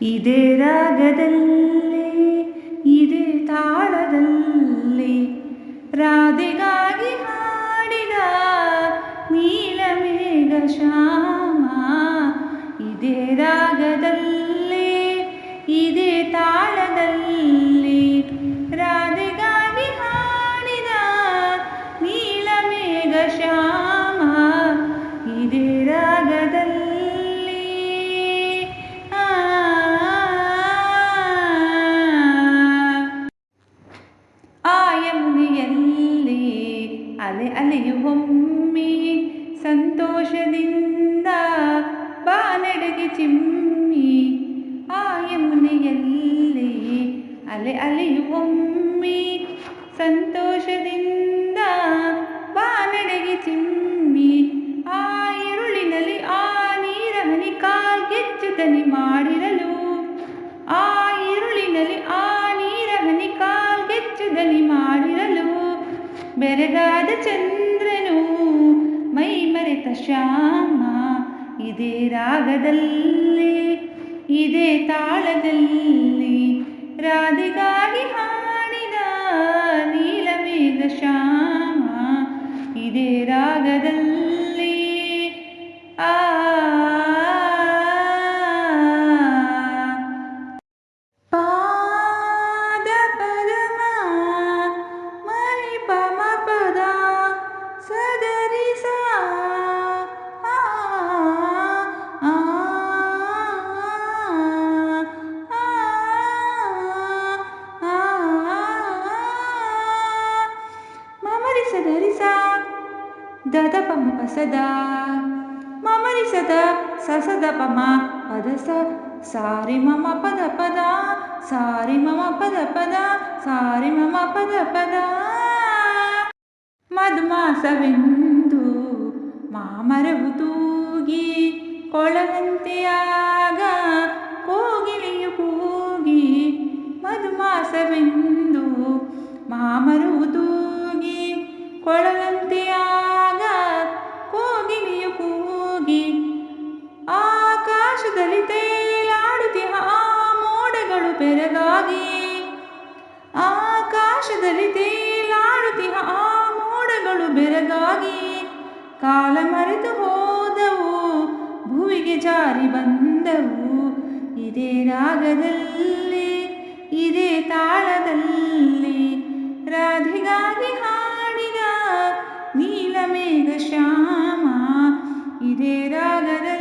ಇದೇ ರಾಗದಲ್ಲಿ ಇದೇ ತಾಳದಲ್ಲಿ ರಾಧೆಗಾಗಿ ಹಾಡಿದ ನೀಲಮೇಘ ಶ್ಯಾಮ. ಇದೇ ರಾಗದಲ್ಲಿ ಇದೇ ತಾಳದಲ್ಲಿ ರಾಧೆಗಾಗಿ ಹಾಡಿದ ನೀಲಮೇಘ ಶ್ಯಾಮ. ಇದೇ ರಾಗದಲ್ಲಿ ಯಮುನೆಯಲ್ಲಿ ಅಲೆ ಅಲೆಯುವೊಮ್ಮೆ ಸಂತೋಷದಿಂದ ಬಾನೆಡೆಗೆ ಚಿಮ್ಮಿ. ಆ ಯಮುನೆಯಲ್ಲಿ ಅಲೆ ಅಲೆಯುವೊಮ್ಮೆ ಸಂತೋಷದಿಂದ ಬಾನೆಡೆಗೆ ಚಿಮ್ಮಿ. ಆ ഇരുಳಿನಲ್ಲಿ ಆ ನೀರ ಹನಿ ಕಾಲ್ಗೆಚ್ಚುತ್ತನಿ ಮಾಡಿರಲು. ಆ ഇരുಳಿನಲ್ಲಿ ಆ ನೀರ ಹನಿ ಕಾಲ್ಗೆಚ್ಚುದನಿ ಮಾಡಿರಲು. ಬೆರಗಾದ ಚಂದ್ರನು ಮೈ ಮರೆತ ಶ್ಯಾಮ. ಇದೇ ರಾಗದಲ್ಲಿ ಇದೇ ತಾಳದಲ್ಲಿ ರಾಧೆಗಾಗಿ ಹಾಡಿದ ನೀಲಮೇಘ ಶ್ಯಾಮ. ಇದೇ ರಾಗದಲ್ಲಿ ಆ ಧರಿಸ ದದ ಪಮ ಪಸದ ಮಮರಿಸದ ಸಸದ ಪಮ ಪದಸ ಸಾರಿ ಮಮ ಪದ ಪದ ಸಾರಿ ಮಮ ಪದ ಪದ ಸಾರಿ ಮಮ ಪದ ಪದ. ಮಧುಮಾಸವೆಂದು ಮಾಮರವು ತೂಗಿ ಕೊಳವಂತೆಯಾಗ ಕೋಗಿಲೆಯು ಕೂಗಿ. ಮಧುಮಾಸವೆಂದು ಮಾಮರವು ತೂಗಿ ಕೊಳವಂತೆಯಾಗ ಕೋಗಿಲೆಯು ಕೂಗಿ. ಆಕಾಶದಲ್ಲಿ ತೇಲಾಡುತ್ತಿಹ ಆ ಮೋಡಗಳು ಬೆರಗಾಗಿ. ಆಕಾಶದಲ್ಲಿ ತೇಲಾಡುತ್ತಿಹ ಆ ಮೋಡಗಳು ಬೆರಗಾಗಿ. ಕಾಲ ಮರೆತು ಹೋದವು ಭುವಿಗೆ ಜಾರಿ ಬಂದವು. ಇದೇ ರಾಗದಲ್ಲಿ ಇದೇ ತಾಳದಲ್ಲಿ ರಾಧೆಗಾಗಿ ಹಾಡಿದ ನೀಲಮೇಘ ಶ್ಯಾಮ. ಇದೇ ರಾಗದಲ್ಲಿ